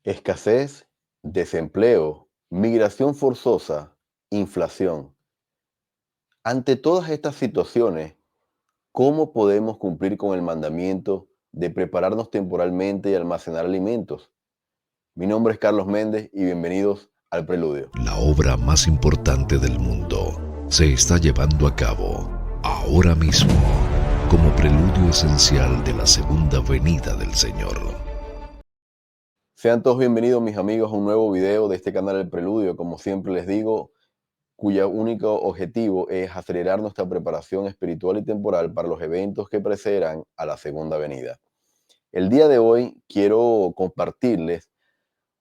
Escasez, desempleo, migración forzosa, inflación. Ante todas estas situaciones, ¿cómo podemos cumplir con el mandamiento de prepararnos temporalmente y almacenar alimentos? Mi nombre es Carlos Méndez y bienvenidos al Preludio. La obra más importante del mundo se está llevando a cabo ahora mismo como preludio esencial de la segunda venida del Señor. Sean todos bienvenidos, mis amigos, a un nuevo video de este canal El Preludio, como siempre les digo, cuyo único objetivo es acelerar nuestra preparación espiritual y temporal para los eventos que precederán a la segunda venida. El día de hoy quiero compartirles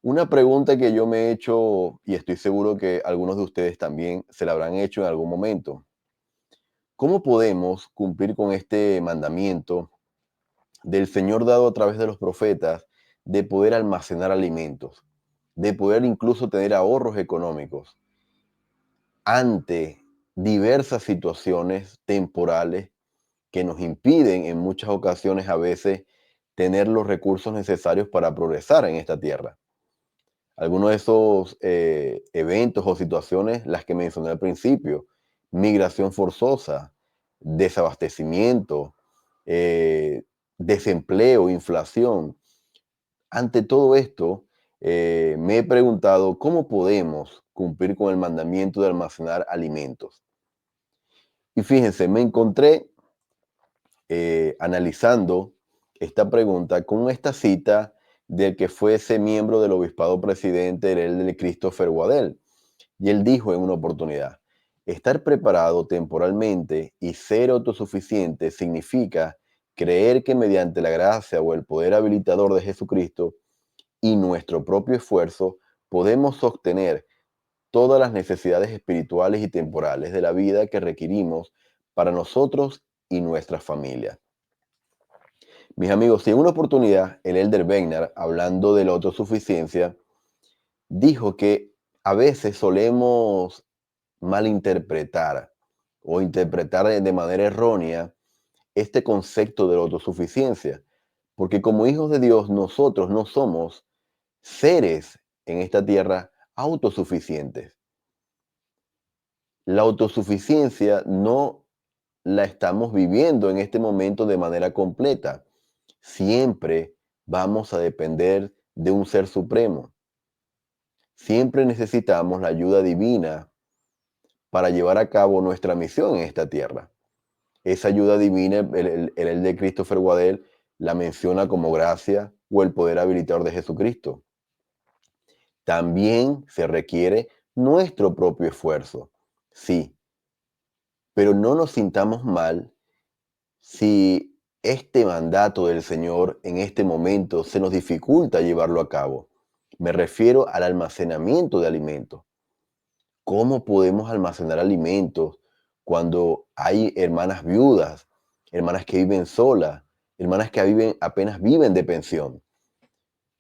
una pregunta que yo me he hecho y estoy seguro que algunos de ustedes también se la habrán hecho en algún momento. ¿Cómo podemos cumplir con este mandamiento del Señor dado a través de los profetas de poder almacenar alimentos, de poder incluso tener ahorros económicos ante diversas situaciones temporales que nos impiden en muchas ocasiones a veces tener los recursos necesarios para progresar en esta tierra? Algunos de esos eventos o situaciones, las que mencioné al principio: migración forzosa, desabastecimiento, eh, desempleo, inflación. Ante todo esto, me he preguntado cómo podemos cumplir con el mandamiento de almacenar alimentos. Y fíjense, me encontré analizando esta pregunta con esta cita del que fuese miembro del obispado presidente, el de Christopher Waddell. Y él dijo en una oportunidad: estar preparado temporalmente y ser autosuficiente significa creer que mediante la gracia o el poder habilitador de Jesucristo y nuestro propio esfuerzo podemos sostener todas las necesidades espirituales y temporales de la vida que requerimos para nosotros y nuestras familias. Mis amigos, en una oportunidad, el elder Wegner, hablando de la autosuficiencia, dijo que a veces solemos malinterpretar o interpretar de manera errónea este concepto de la autosuficiencia, porque como hijos de Dios nosotros no somos seres en esta tierra autosuficientes. La autosuficiencia no la estamos viviendo en este momento de manera completa. Siempre vamos a depender de un ser supremo. Siempre necesitamos la ayuda divina para llevar a cabo nuestra misión en esta tierra. Esa ayuda divina, el de Christopher Waddell la menciona como gracia o el poder habilitador de Jesucristo. También se requiere nuestro propio esfuerzo, sí, pero no nos sintamos mal si este mandato del Señor en este momento se nos dificulta llevarlo a cabo. Me refiero al almacenamiento de alimentos. ¿Cómo podemos almacenar alimentos cuando hay hermanas viudas, hermanas que viven solas, hermanas que apenas viven de pensión?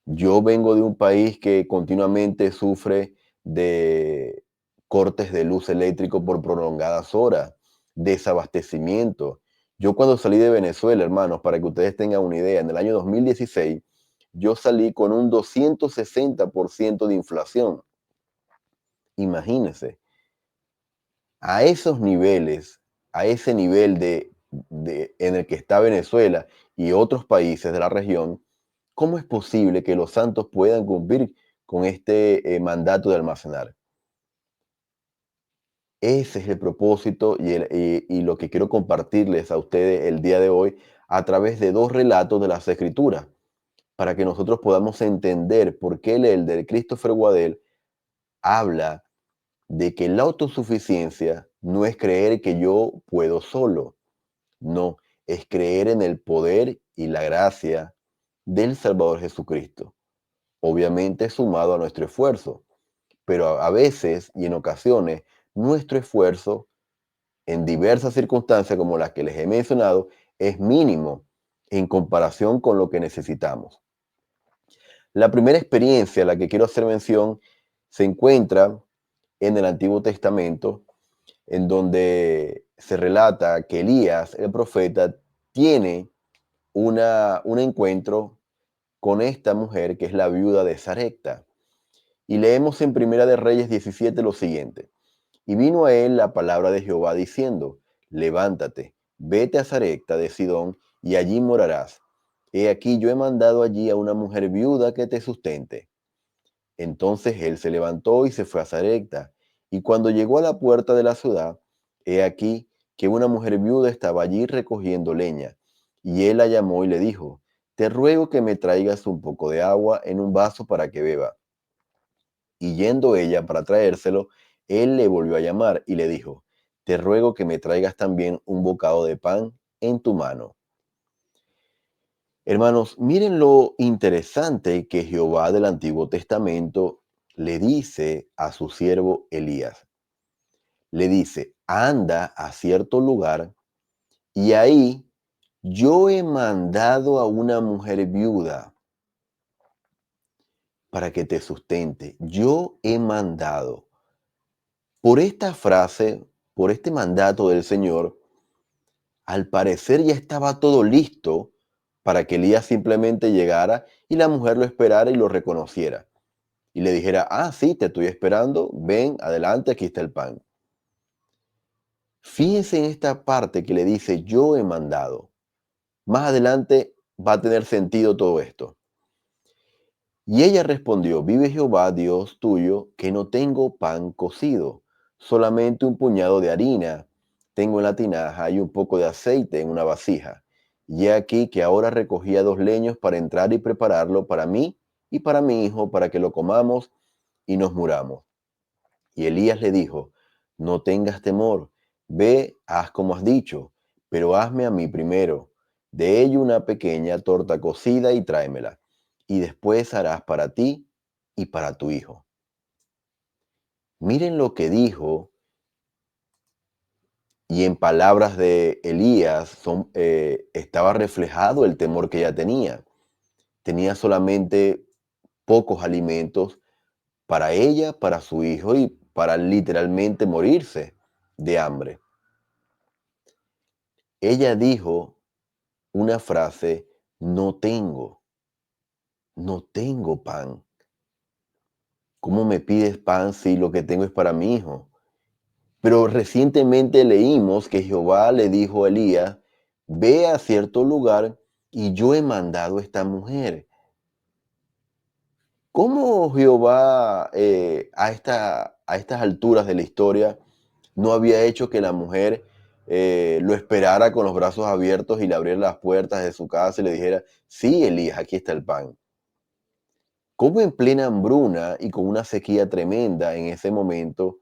Yo vengo de un país que continuamente sufre de cortes de luz eléctrico por prolongadas horas, desabastecimiento. Yo cuando salí de Venezuela, hermanos, para que ustedes tengan una idea, en el año 2016, yo salí con un 260% de inflación. Imagínense, a esos niveles, a ese nivel en el que está Venezuela y otros países de la región, ¿cómo es posible que los santos puedan cumplir con este mandato de almacenar? Ese es el propósito y lo que quiero compartirles a ustedes el día de hoy a través de dos relatos de las Escrituras, para que nosotros podamos entender por qué el del Christopher Waddell habla de que la autosuficiencia no es creer que yo puedo solo, no, es creer en el poder y la gracia del Salvador Jesucristo, obviamente sumado a nuestro esfuerzo, pero a veces y en ocasiones nuestro esfuerzo en diversas circunstancias como las que les he mencionado es mínimo en comparación con lo que necesitamos. La primera experiencia a la que quiero hacer mención se encuentra en el Antiguo Testamento, en donde se relata que Elías, el profeta, tiene un encuentro con esta mujer que es la viuda de Sarepta. Y leemos en Primera de Reyes 17 lo siguiente. Y vino a él la palabra de Jehová diciendo, levántate, vete a Sarepta de Sidón y allí morarás. He aquí yo he mandado allí a una mujer viuda que te sustente. Entonces él se levantó y se fue a Sarepta. Y cuando llegó a la puerta de la ciudad, he aquí que una mujer viuda estaba allí recogiendo leña. Y él la llamó y le dijo, te ruego que me traigas un poco de agua en un vaso para que beba. Y yendo ella para traérselo, él le volvió a llamar y le dijo, te ruego que me traigas también un bocado de pan en tu mano. Hermanos, miren lo interesante que Jehová del Antiguo Testamento le dice a su siervo Elías. Le dice, anda a cierto lugar y ahí yo he mandado a una mujer viuda para que te sustente. Yo he mandado. Por esta frase, por este mandato del Señor, al parecer ya estaba todo listo para que Elías simplemente llegara y la mujer lo esperara y lo reconociera. Y le dijera, ah, sí, te estoy esperando, ven, adelante, aquí está el pan. Fíjense en esta parte que le dice, yo he mandado. Más adelante va a tener sentido todo esto. Y ella respondió, vive Jehová, Dios tuyo, que no tengo pan cocido, solamente un puñado de harina tengo en la tinaja y un poco de aceite en una vasija. Y he aquí que ahora recogía 2 leños para entrar y prepararlo para mí y para mi hijo, para que lo comamos y nos muramos. Y Elías le dijo, no tengas temor, ve, haz como has dicho, pero hazme a mí primero. De ello una pequeña torta cocida y tráemela, y después harás para ti y para tu hijo. Miren lo que dijo, y en palabras de Elías estaba reflejado el temor que ella tenía. Tenía solamente pocos alimentos para ella, para su hijo y para literalmente morirse de hambre. Ella dijo una frase, no tengo pan. ¿Cómo me pides pan si lo que tengo es para mi hijo? Pero recientemente leímos que Jehová le dijo a Elías, ve a cierto lugar y yo he mandado a esta mujer. ¿Cómo Jehová a estas alturas de la historia no había hecho que la mujer lo esperara con los brazos abiertos y le abriera las puertas de su casa y le dijera, sí, Elías, aquí está el pan? ¿Cómo en plena hambruna y con una sequía tremenda en ese momento,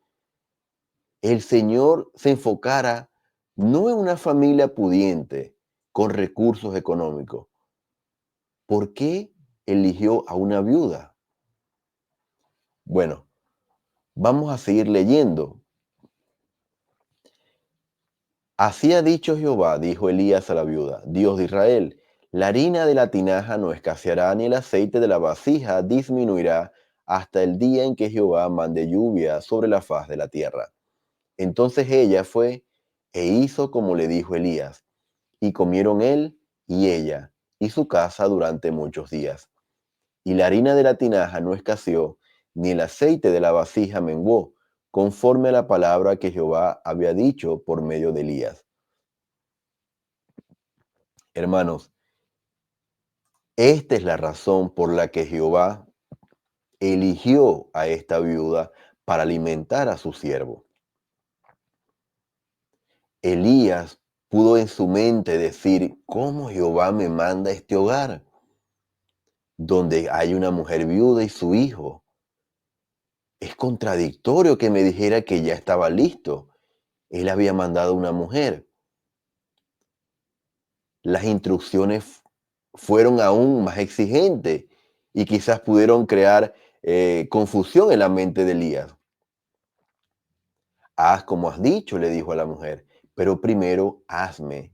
el Señor se enfocara no en una familia pudiente con recursos económicos? ¿Por qué eligió a una viuda? Bueno, vamos a seguir leyendo. Así ha dicho Jehová, dijo Elías a la viuda, Dios de Israel, la harina de la tinaja no escaseará, ni el aceite de la vasija disminuirá hasta el día en que Jehová mande lluvia sobre la faz de la tierra. Entonces ella fue e hizo como le dijo Elías, y comieron él y ella y su casa durante muchos días. Y la harina de la tinaja no escaseó, ni el aceite de la vasija menguó, conforme a la palabra que Jehová había dicho por medio de Elías. Hermanos, esta es la razón por la que Jehová eligió a esta viuda para alimentar a su siervo. Elías pudo en su mente decir, ¿cómo Jehová me manda a este hogar donde hay una mujer viuda y su hijo? Es contradictorio que me dijera que ya estaba listo. Él había mandado a una mujer. Las instrucciones fueron aún más exigentes y quizás pudieron crear confusión en la mente de Elías. Haz como has dicho, le dijo a la mujer, pero primero hazme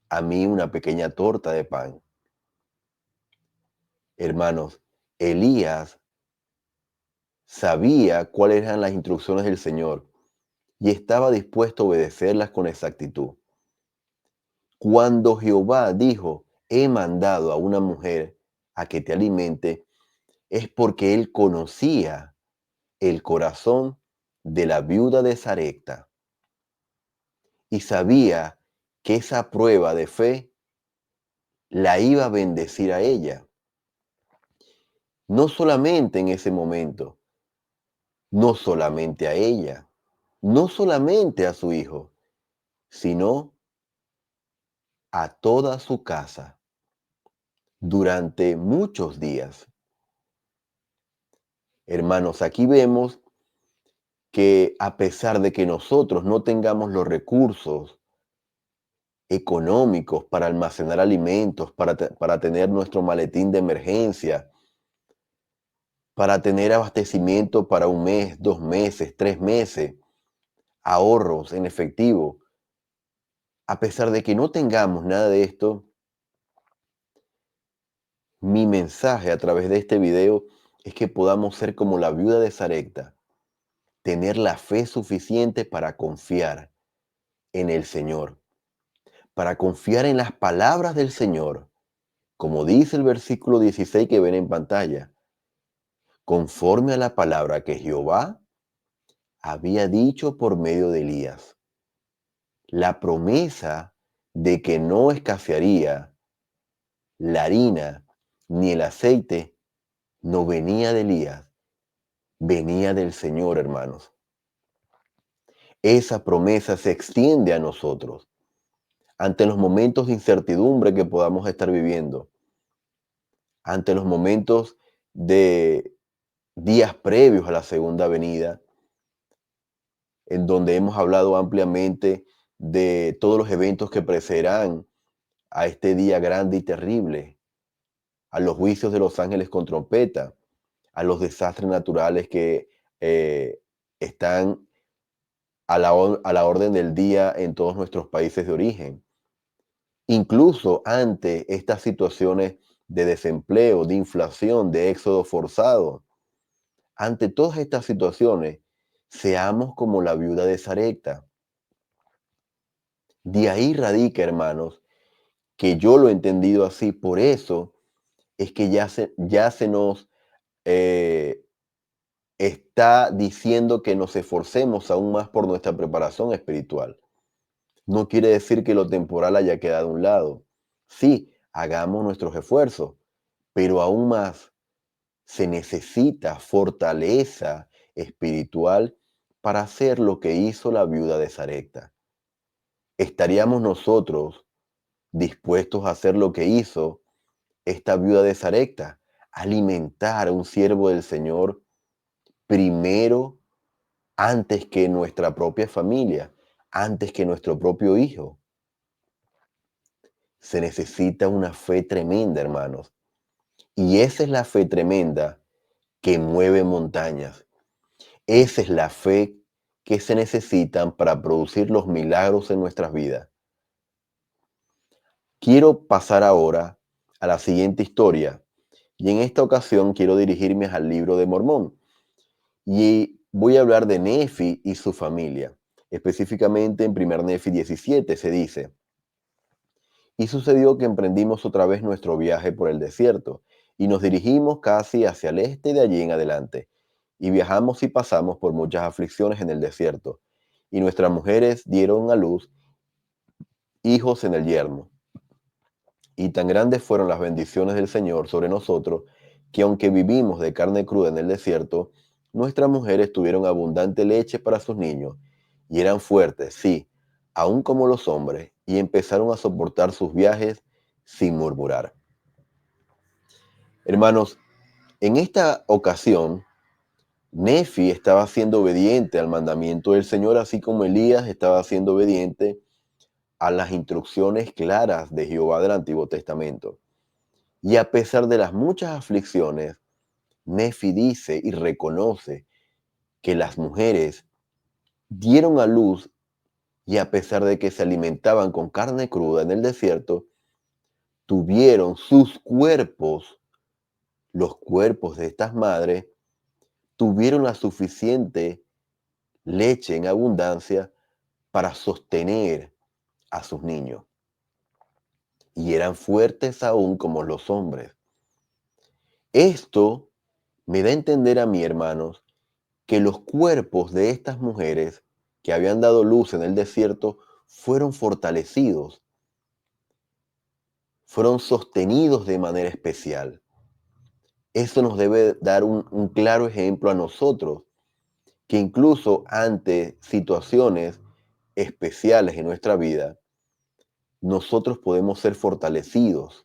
a mí una pequeña torta de pan. Hermanos, Elías sabía cuáles eran las instrucciones del Señor y estaba dispuesto a obedecerlas con exactitud. Cuando Jehová dijo, he mandado a una mujer a que te alimente, es porque él conocía el corazón de la viuda de Sarepta y sabía que esa prueba de fe la iba a bendecir a ella. No solamente en ese momento, no solamente a ella, no solamente a su hijo, sino a toda su casa durante muchos días. Hermanos, aquí vemos que a pesar de que nosotros no tengamos los recursos económicos para almacenar alimentos, para tener nuestro maletín de emergencia, para tener abastecimiento para un mes, 2 meses, 3 meses, ahorros en efectivo, a pesar de que no tengamos nada de esto, mi mensaje a través de este video es que podamos ser como la viuda de Sarepta, tener la fe suficiente para confiar en el Señor, para confiar en las palabras del Señor, como dice el versículo 16 que ven en pantalla, conforme a la palabra que Jehová había dicho por medio de Elías. La promesa de que no escasearía la harina ni el aceite no venía de Elías, venía del Señor, hermanos. Esa promesa se extiende a nosotros ante los momentos de incertidumbre que podamos estar viviendo, ante los momentos de días previos a la segunda venida, en donde hemos hablado ampliamente de todos los eventos que precederán a este día grande y terrible, a los juicios de los ángeles con trompeta, a los desastres naturales que están a la orden del día en todos nuestros países de origen. Incluso ante estas situaciones de desempleo, de inflación, de éxodo forzado, ante todas estas situaciones, seamos como la viuda de Sarepta. De ahí radica, hermanos, que yo lo he entendido así. Por eso es que ya se nos eh, está diciendo que nos esforcemos aún más por nuestra preparación espiritual. No quiere decir que lo temporal haya quedado a un lado. Sí, hagamos nuestros esfuerzos, pero aún más se necesita fortaleza espiritual para hacer lo que hizo la viuda de Sarepta. ¿Estaríamos nosotros dispuestos a hacer lo que hizo esta viuda de Sarepta? Alimentar a un siervo del Señor primero, antes que nuestra propia familia, antes que nuestro propio hijo. Se necesita una fe tremenda, hermanos. Y esa es la fe tremenda que mueve montañas. Esa es la fe que se necesitan para producir los milagros en nuestras vidas. Quiero pasar ahora a la siguiente historia. Y en esta ocasión quiero dirigirme al libro de Mormón. Y voy a hablar de Nefi y su familia. Específicamente en 1 Nefi 17 se dice: y sucedió que emprendimos otra vez nuestro viaje por el desierto, y nos dirigimos casi hacia el este de allí en adelante. Y viajamos y pasamos por muchas aflicciones en el desierto, y nuestras mujeres dieron a luz hijos en el yermo. Y tan grandes fueron las bendiciones del Señor sobre nosotros, que aunque vivimos de carne cruda en el desierto, nuestras mujeres tuvieron abundante leche para sus niños, y eran fuertes, sí, aún como los hombres, y empezaron a soportar sus viajes sin murmurar. Hermanos, en esta ocasión, Nefi estaba siendo obediente al mandamiento del Señor, así como Elías estaba siendo obediente a las instrucciones claras de Jehová del Antiguo Testamento. Y a pesar de las muchas aflicciones, Nefi dice y reconoce que las mujeres dieron a luz, y a pesar de que se alimentaban con carne cruda en el desierto, tuvieron sus cuerpos, los cuerpos de estas madres, tuvieron la suficiente leche en abundancia para sostener a sus niños. Y eran fuertes aún como los hombres. Esto me da a entender a mí, hermanos, que los cuerpos de estas mujeres que habían dado luz en el desierto fueron fortalecidos, fueron sostenidos de manera especial. Eso nos debe dar un claro ejemplo a nosotros, que incluso ante situaciones especiales en nuestra vida, nosotros podemos ser fortalecidos,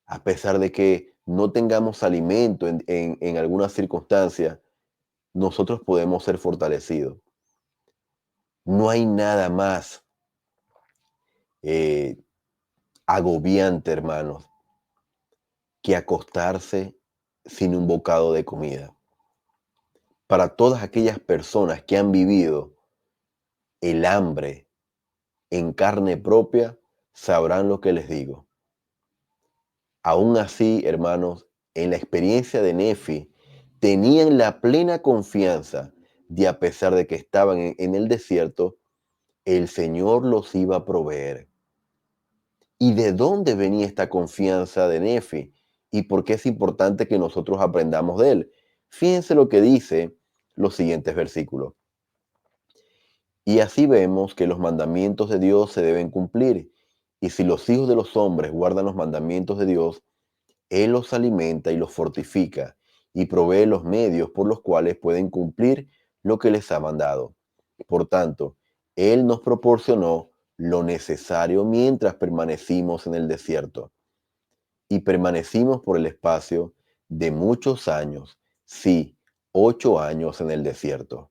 a pesar de que no tengamos alimento en alguna circunstancia, nosotros podemos ser fortalecidos. No hay nada más eh, agobiante, hermanos, que acostarse sin un bocado de comida. Para todas aquellas personas que han vivido el hambre en carne propia, sabrán lo que les digo. Aún así, hermanos, en la experiencia de Nefi, tenían la plena confianza de, a pesar de que estaban en el desierto, el Señor los iba a proveer. ¿Y de dónde venía esta confianza de Nefi? ¿Y por qué es importante que nosotros aprendamos de él? Fíjense lo que dice los siguientes versículos. Y así vemos que los mandamientos de Dios se deben cumplir. Y si los hijos de los hombres guardan los mandamientos de Dios, Él los alimenta y los fortifica y provee los medios por los cuales pueden cumplir lo que les ha mandado. Por tanto, Él nos proporcionó lo necesario mientras permanecimos en el desierto. Y permanecimos por el espacio de muchos años, sí, 8 años en el desierto.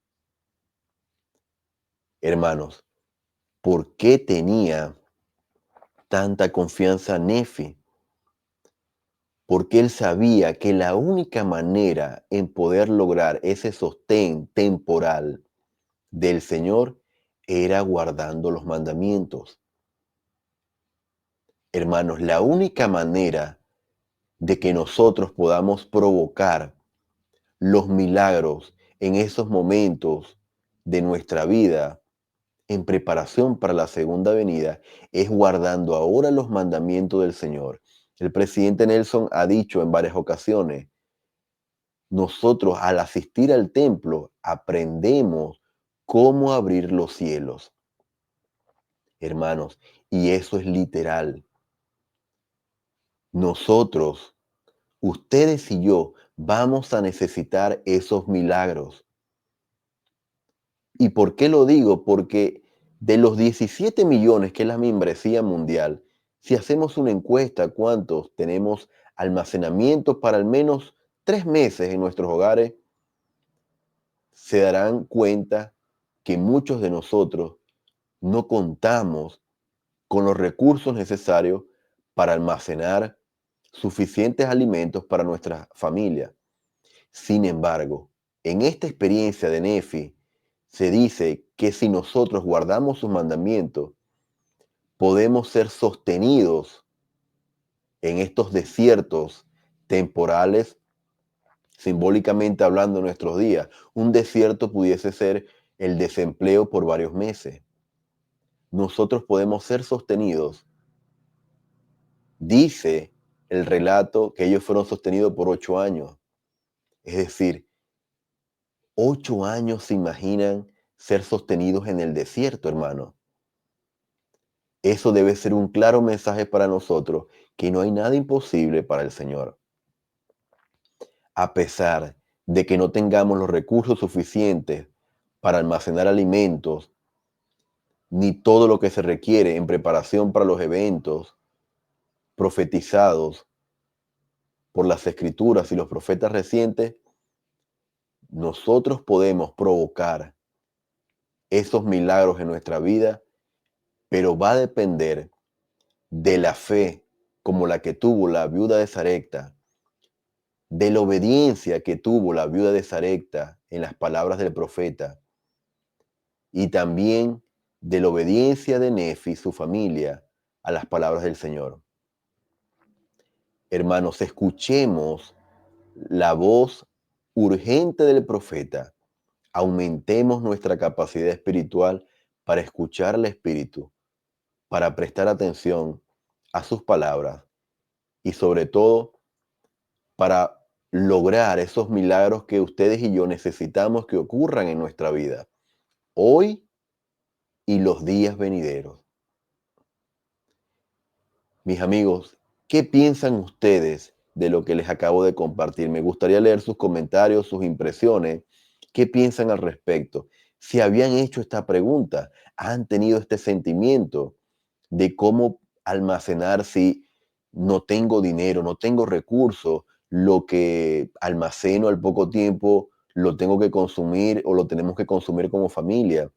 Hermanos, ¿por qué tenía tanta confianza Nefi? Porque él sabía que la única manera en poder lograr ese sostén temporal del Señor era guardando los mandamientos. Hermanos, la única manera de que nosotros podamos provocar los milagros en esos momentos de nuestra vida en preparación para la segunda venida es guardando ahora los mandamientos del Señor. El presidente Nelson ha dicho en varias ocasiones, nosotros al asistir al templo aprendemos cómo abrir los cielos, hermanos, y eso es literal. Nosotros, ustedes y yo, vamos a necesitar esos milagros. ¿Y por qué lo digo? Porque de los 17 millones que es la membresía mundial, si hacemos una encuesta, ¿cuántos tenemos almacenamiento para al menos 3 meses en nuestros hogares? Se darán cuenta que muchos de nosotros no contamos con los recursos necesarios para almacenar suficientes alimentos para nuestra familia. Sin embargo, en esta experiencia de Nefi, se dice que si nosotros guardamos sus mandamientos, podemos ser sostenidos en estos desiertos temporales, simbólicamente hablando en nuestros días. Un desierto pudiese ser el desempleo por varios meses. Nosotros podemos ser sostenidos. Dice el relato que ellos fueron sostenidos por 8 años. Es decir, 8 años se imaginan ser sostenidos en el desierto, hermano. Eso debe ser un claro mensaje para nosotros, que no hay nada imposible para el Señor. A pesar de que no tengamos los recursos suficientes para almacenar alimentos, ni todo lo que se requiere en preparación para los eventos profetizados por las escrituras y los profetas recientes, nosotros podemos provocar esos milagros en nuestra vida, pero va a depender de la fe como la que tuvo la viuda de Sarepta, de la obediencia que tuvo la viuda de Sarepta en las palabras del profeta, y también de la obediencia de Nefi y su familia a las palabras del Señor. Hermanos, escuchemos la voz urgente del profeta. Aumentemos nuestra capacidad espiritual para escuchar al Espíritu, para prestar atención a sus palabras y sobre todo para lograr esos milagros que ustedes y yo necesitamos que ocurran en nuestra vida, hoy y los días venideros. Mis amigos, ¿qué piensan ustedes de lo que les acabo de compartir? Me gustaría leer sus comentarios, sus impresiones. ¿Qué piensan al respecto? Si habían hecho esta pregunta, han tenido este sentimiento de cómo almacenar si no tengo dinero, no tengo recursos, lo que almaceno al poco tiempo lo tengo que consumir o lo tenemos que consumir como familia.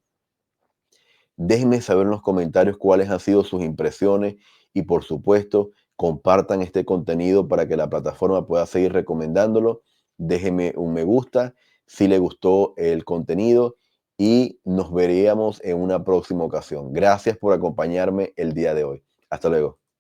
Déjenme saber en los comentarios cuáles han sido sus impresiones y por supuesto compartan este contenido para que la plataforma pueda seguir recomendándolo. Déjenme un me gusta si les gustó el contenido y nos veríamos en una próxima ocasión. Gracias por acompañarme el día de hoy. Hasta luego.